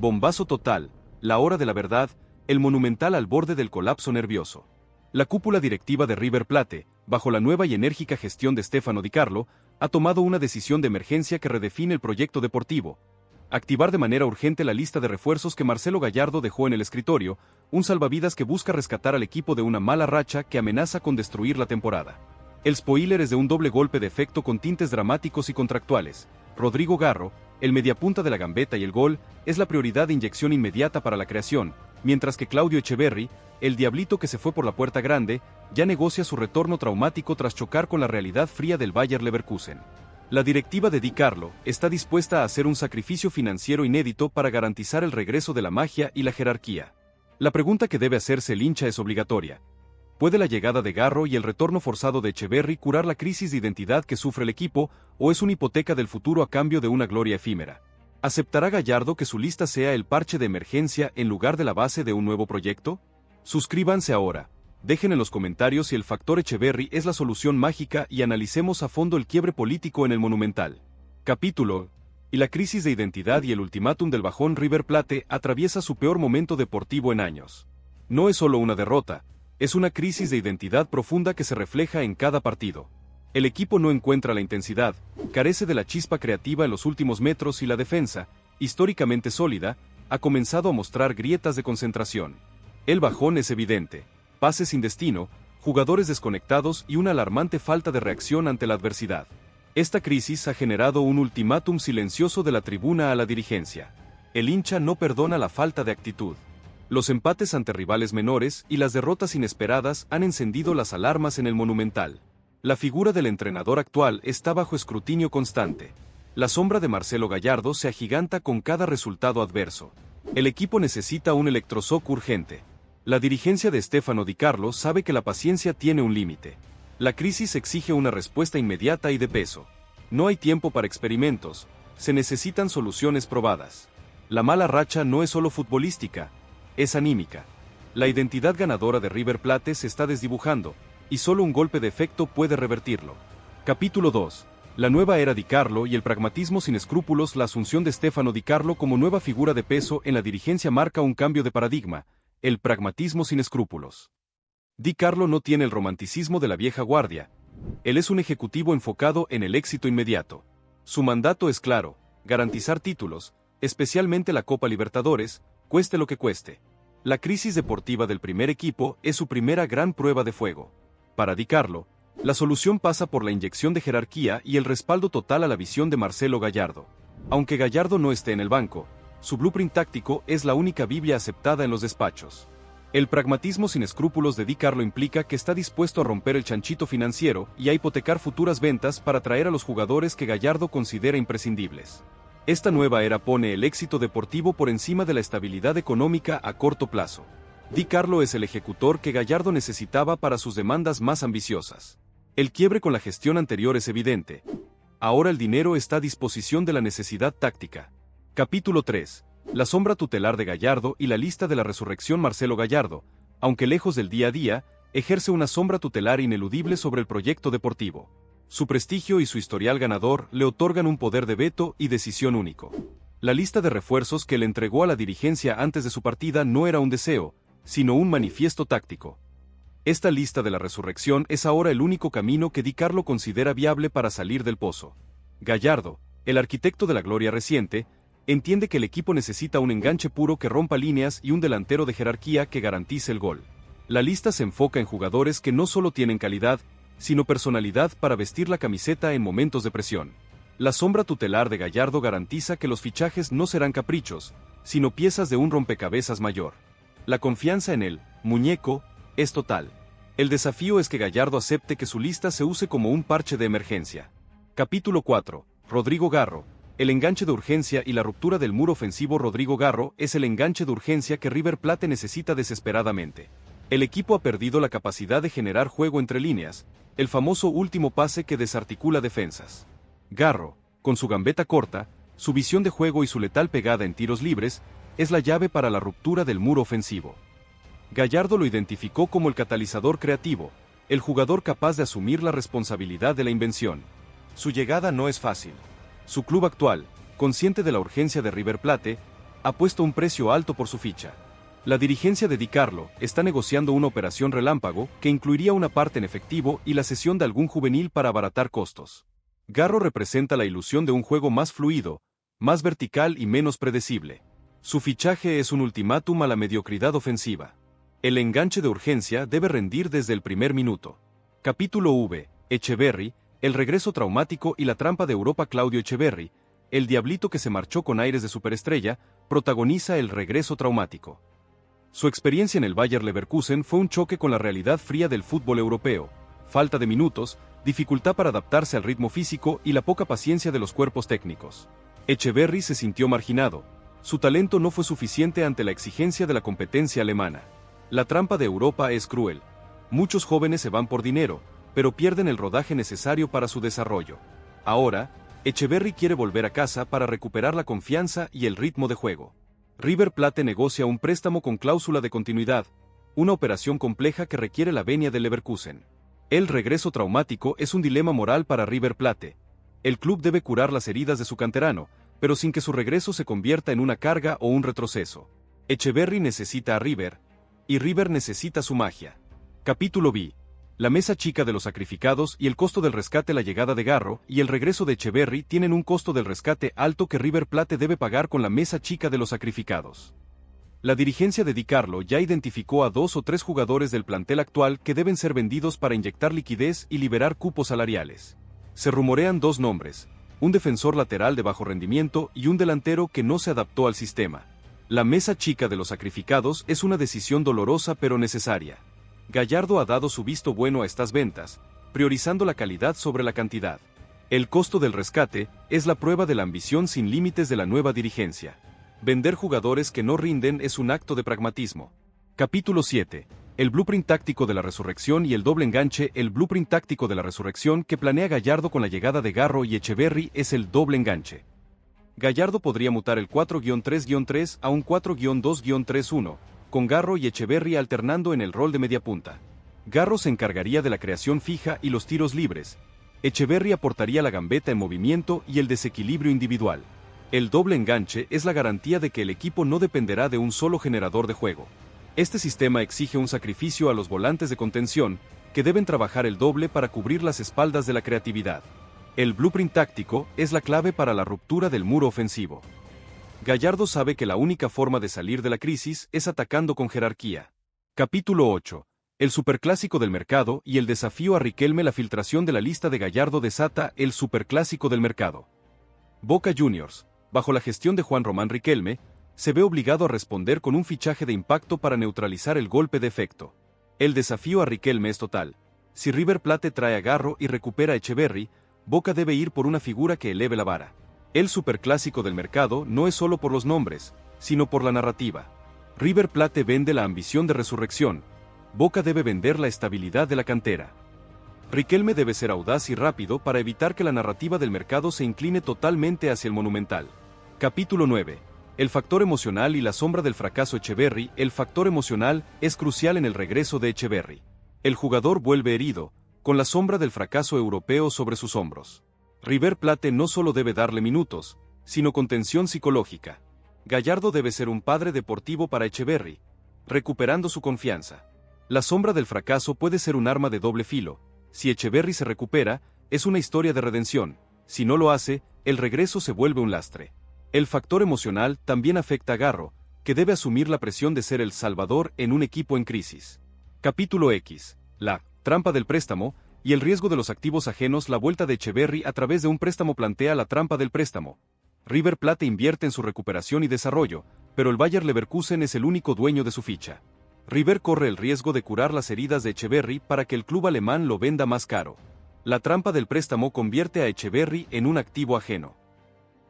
Bombazo total, la hora de la verdad, el Monumental al borde del colapso nervioso. La cúpula directiva de River Plate, bajo la nueva y enérgica gestión de Stefano Di Carlo, ha tomado una decisión de emergencia que redefine el proyecto deportivo. Activar de manera urgente la lista de refuerzos que Marcelo Gallardo dejó en el escritorio, un salvavidas que busca rescatar al equipo de una mala racha que amenaza con destruir la temporada. El spoiler es de un doble golpe de efecto con tintes dramáticos y contractuales. Rodrigo Garro, el mediapunta de la gambeta y el gol, es la prioridad de inyección inmediata para la creación, mientras que Claudio Echeverri, el diablito que se fue por la puerta grande, ya negocia su retorno traumático tras chocar con la realidad fría del Bayer Leverkusen. La directiva de Di Carlo está dispuesta a hacer un sacrificio financiero inédito para garantizar el regreso de la magia y la jerarquía. La pregunta que debe hacerse el hincha es obligatoria. ¿Puede la llegada de Garro y el retorno forzado de Echeverri curar la crisis de identidad que sufre el equipo, o es una hipoteca del futuro a cambio de una gloria efímera? ¿Aceptará Gallardo que su lista sea el parche de emergencia en lugar de la base de un nuevo proyecto? Suscríbanse ahora. Dejen en los comentarios si el factor Echeverri es la solución mágica y analicemos a fondo el quiebre político en el Monumental. Capítulo: y la crisis de identidad y el ultimátum del bajón. River Plate atraviesa su peor momento deportivo en años. No es solo una derrota, es una crisis de identidad profunda que se refleja en cada partido. El equipo no encuentra la intensidad, carece de la chispa creativa en los últimos metros y la defensa, históricamente sólida, ha comenzado a mostrar grietas de concentración. El bajón es evidente. Pases sin destino, jugadores desconectados y una alarmante falta de reacción ante la adversidad. Esta crisis ha generado un ultimátum silencioso de la tribuna a la dirigencia. El hincha no perdona la falta de actitud. Los empates ante rivales menores y las derrotas inesperadas han encendido las alarmas en el Monumental. La figura del entrenador actual está bajo escrutinio constante. La sombra de Marcelo Gallardo se agiganta con cada resultado adverso. El equipo necesita un electroshock urgente. La dirigencia de Stefano Di Carlo sabe que la paciencia tiene un límite. La crisis exige una respuesta inmediata y de peso. No hay tiempo para experimentos, se necesitan soluciones probadas. La mala racha no es solo futbolística, es anímica. La identidad ganadora de River Plate se está desdibujando, y solo un golpe de efecto puede revertirlo. Capítulo 2. La nueva era Di Carlo y el pragmatismo sin escrúpulos. La asunción de Stefano Di Carlo como nueva figura de peso en la dirigencia marca un cambio de paradigma. El pragmatismo sin escrúpulos. Di Carlo no tiene el romanticismo de la vieja guardia. Él es un ejecutivo enfocado en el éxito inmediato. Su mandato es claro: garantizar títulos, especialmente la Copa Libertadores, cueste lo que cueste. La crisis deportiva del primer equipo es su primera gran prueba de fuego. Para Di Carlo, la solución pasa por la inyección de jerarquía y el respaldo total a la visión de Marcelo Gallardo. Aunque Gallardo no esté en el banco, su blueprint táctico es la única Biblia aceptada en los despachos. El pragmatismo sin escrúpulos de Di Carlo implica que está dispuesto a romper el chanchito financiero y a hipotecar futuras ventas para traer a los jugadores que Gallardo considera imprescindibles. Esta nueva era pone el éxito deportivo por encima de la estabilidad económica a corto plazo. Di Carlo es el ejecutor que Gallardo necesitaba para sus demandas más ambiciosas. El quiebre con la gestión anterior es evidente. Ahora el dinero está a disposición de la necesidad táctica. Capítulo 3. La sombra tutelar de Gallardo y la lista de la resurrección. Marcelo Gallardo, aunque lejos del día a día, ejerce una sombra tutelar ineludible sobre el proyecto deportivo. Su prestigio y su historial ganador le otorgan un poder de veto y decisión único. La lista de refuerzos que le entregó a la dirigencia antes de su partida no era un deseo, sino un manifiesto táctico. Esta lista de la resurrección es ahora el único camino que Di Carlo considera viable para salir del pozo. Gallardo, el arquitecto de la gloria reciente, entiende que el equipo necesita un enganche puro que rompa líneas y un delantero de jerarquía que garantice el gol. La lista se enfoca en jugadores que no solo tienen calidad, sino personalidad para vestir la camiseta en momentos de presión. La sombra tutelar de Gallardo garantiza que los fichajes no serán caprichos, sino piezas de un rompecabezas mayor. La confianza en el muñeco es total. El desafío es que Gallardo acepte que su lista se use como un parche de emergencia. Capítulo 4. Rodrigo Garro. El enganche de urgencia y la ruptura del muro ofensivo. Rodrigo Garro es el enganche de urgencia que River Plate necesita desesperadamente. El equipo ha perdido la capacidad de generar juego entre líneas, el famoso último pase que desarticula defensas. Garro, con su gambeta corta, su visión de juego y su letal pegada en tiros libres, es la llave para la ruptura del muro ofensivo. Gallardo lo identificó como el catalizador creativo, el jugador capaz de asumir la responsabilidad de la invención. Su llegada no es fácil. Su club actual, consciente de la urgencia de River Plate, ha puesto un precio alto por su ficha. La dirigencia de Di Carlo está negociando una operación relámpago que incluiría una parte en efectivo y la cesión de algún juvenil para abaratar costos. Garro representa la ilusión de un juego más fluido, más vertical y menos predecible. Su fichaje es un ultimátum a la mediocridad ofensiva. El enganche de urgencia debe rendir desde el primer minuto. Capítulo V. Echeverri, el regreso traumático y la trampa de Europa. Claudio Echeverri, el diablito que se marchó con aires de superestrella, protagoniza el regreso traumático. Su experiencia en el Bayer Leverkusen fue un choque con la realidad fría del fútbol europeo, falta de minutos, dificultad para adaptarse al ritmo físico y la poca paciencia de los cuerpos técnicos. Echeverri se sintió marginado. Su talento no fue suficiente ante la exigencia de la competencia alemana. La trampa de Europa es cruel. Muchos jóvenes se van por dinero, pero pierden el rodaje necesario para su desarrollo. Ahora, Echeverri quiere volver a casa para recuperar la confianza y el ritmo de juego. River Plate negocia un préstamo con cláusula de continuidad, una operación compleja que requiere la venia del Leverkusen. El regreso traumático es un dilema moral para River Plate. El club debe curar las heridas de su canterano, pero sin que su regreso se convierta en una carga o un retroceso. Echeverri necesita a River, y River necesita su magia. Capítulo B. La mesa chica de los sacrificados y el costo del rescate. La llegada de Garro y el regreso de Echeverri tienen un costo del rescate alto que River Plate debe pagar con la mesa chica de los sacrificados. La dirigencia de Di Carlo ya identificó a 2 o 3 jugadores del plantel actual que deben ser vendidos para inyectar liquidez y liberar cupos salariales. Se rumorean 2 nombres, un defensor lateral de bajo rendimiento y un delantero que no se adaptó al sistema. La mesa chica de los sacrificados es una decisión dolorosa pero necesaria. Gallardo ha dado su visto bueno a estas ventas, priorizando la calidad sobre la cantidad. El costo del rescate es la prueba de la ambición sin límites de la nueva dirigencia. Vender jugadores que no rinden es un acto de pragmatismo. Capítulo 7. El blueprint táctico de la resurrección y el doble enganche. El blueprint táctico de la resurrección que planea Gallardo con la llegada de Garro y Echeverri es el doble enganche. Gallardo podría mutar el 4-3-3 a un 4-2-3-1, con Garro y Echeverri alternando en el rol de mediapunta. Garro se encargaría de la creación fija y los tiros libres. Echeverri aportaría la gambeta en movimiento y el desequilibrio individual. El doble enganche es la garantía de que el equipo no dependerá de un solo generador de juego. Este sistema exige un sacrificio a los volantes de contención, que deben trabajar el doble para cubrir las espaldas de la creatividad. El blueprint táctico es la clave para la ruptura del muro ofensivo. Gallardo sabe que la única forma de salir de la crisis es atacando con jerarquía. Capítulo 8. El superclásico del mercado y el desafío a Riquelme. La filtración de la lista de Gallardo desata el superclásico del mercado. Boca Juniors, bajo la gestión de Juan Román Riquelme, se ve obligado a responder con un fichaje de impacto para neutralizar el golpe de efecto. El desafío a Riquelme es total. Si River Plate trae a Garro y recupera a Echeverri, Boca debe ir por una figura que eleve la vara. El superclásico del mercado no es solo por los nombres, sino por la narrativa. River Plate vende la ambición de resurrección. Boca debe vender la estabilidad de la cantera. Riquelme debe ser audaz y rápido para evitar que la narrativa del mercado se incline totalmente hacia el monumental. Capítulo 9. El factor emocional y la sombra del fracaso. Echeverri. El factor emocional es crucial en el regreso de Echeverri. El jugador vuelve herido, con la sombra del fracaso europeo sobre sus hombros. River Plate no solo debe darle minutos, sino contención psicológica. Gallardo debe ser un padre deportivo para Echeverri, recuperando su confianza. La sombra del fracaso puede ser un arma de doble filo. Si Echeverri se recupera, es una historia de redención. Si no lo hace, el regreso se vuelve un lastre. El factor emocional también afecta a Garro, que debe asumir la presión de ser el salvador en un equipo en crisis. Capítulo X. La trampa del préstamo y el riesgo de los activos ajenos. La vuelta de Echeverri a través de un préstamo plantea la trampa del préstamo. River Plate invierte en su recuperación y desarrollo, pero el Bayer Leverkusen es el único dueño de su ficha. River corre el riesgo de curar las heridas de Echeverri para que el club alemán lo venda más caro. La trampa del préstamo convierte a Echeverri en un activo ajeno.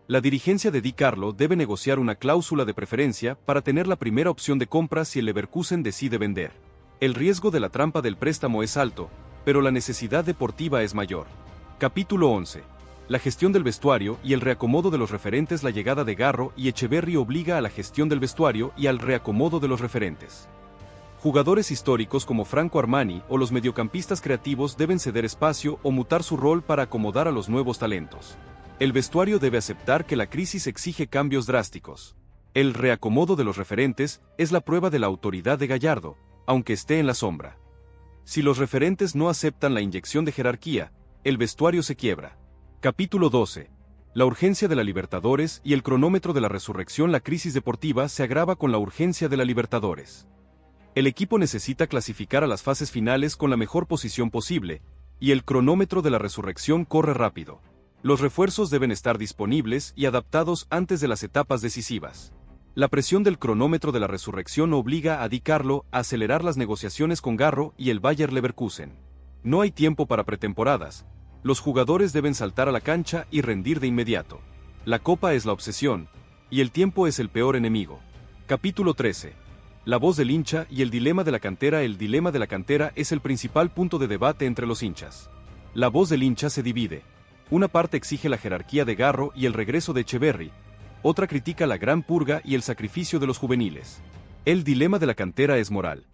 La dirigencia de Di Carlo debe negociar una cláusula de preferencia para tener la primera opción de compra si el Leverkusen decide vender. El riesgo de la trampa del préstamo es alto, pero la necesidad deportiva es mayor. Capítulo 11. La gestión del vestuario y el reacomodo de los referentes. La llegada de Garro y Echeverri obliga a la gestión del vestuario y al reacomodo de los referentes. Jugadores históricos como Franco Armani o los mediocampistas creativos deben ceder espacio o mutar su rol para acomodar a los nuevos talentos. El vestuario debe aceptar que la crisis exige cambios drásticos. El reacomodo de los referentes es la prueba de la autoridad de Gallardo, aunque esté en la sombra. Si los referentes no aceptan la inyección de jerarquía, el vestuario se quiebra. Capítulo 12. La urgencia de la Libertadores y el cronómetro de la resurrección. La crisis deportiva se agrava con la urgencia de la Libertadores. El equipo necesita clasificar a las fases finales con la mejor posición posible, y el cronómetro de la resurrección corre rápido. Los refuerzos deben estar disponibles y adaptados antes de las etapas decisivas. La presión del cronómetro de la resurrección obliga a Di Carlo a acelerar las negociaciones con Garro y el Bayer Leverkusen. No hay tiempo para pretemporadas. Los jugadores deben saltar a la cancha y rendir de inmediato. La copa es la obsesión, y el tiempo es el peor enemigo. Capítulo 13. La voz del hincha y el dilema de la cantera. El dilema de la cantera es el principal punto de debate entre los hinchas. La voz del hincha se divide. Una parte exige la jerarquía de Garro y el regreso de Etcheverry, otra critica la gran purga y el sacrificio de los juveniles. El dilema de la cantera es moral.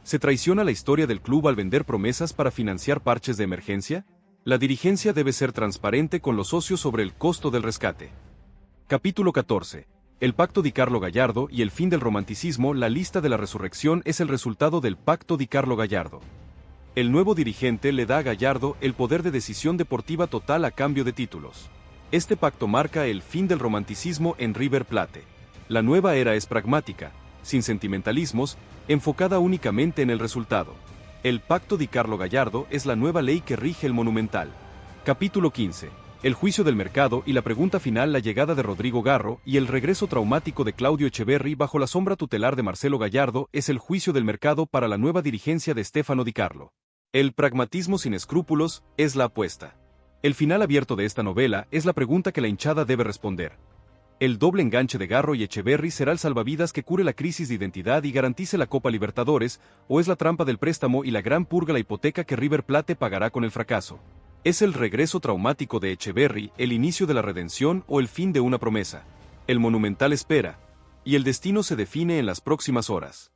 ¿Se traiciona la historia del club al vender promesas para financiar parches de emergencia? La dirigencia debe ser transparente con los socios sobre el costo del rescate. Capítulo 14. El pacto Di Carlo Gallardo y el fin del romanticismo. La lista de la resurrección es el resultado del pacto Di Carlo Gallardo. El nuevo dirigente le da a Gallardo el poder de decisión deportiva total a cambio de títulos. Este pacto marca el fin del romanticismo en River Plate. La nueva era es pragmática, sin sentimentalismos, enfocada únicamente en el resultado. El pacto Di Carlo Gallardo es la nueva ley que rige el Monumental. Capítulo 15. El juicio del mercado y la pregunta final. La llegada de Rodrigo Garro y el regreso traumático de Claudio Etcheverry bajo la sombra tutelar de Marcelo Gallardo es el juicio del mercado para la nueva dirigencia de Stefano Di Carlo. El pragmatismo sin escrúpulos es la apuesta. El final abierto de esta novela es la pregunta que la hinchada debe responder. ¿El doble enganche de Garro y Etcheverry será el salvavidas que cure la crisis de identidad y garantice la Copa Libertadores, o es la trampa del préstamo y la gran purga la hipoteca que River Plate pagará con el fracaso? ¿Es el regreso traumático de Etcheverry el inicio de la redención o el fin de una promesa? El Monumental espera, y el destino se define en las próximas horas.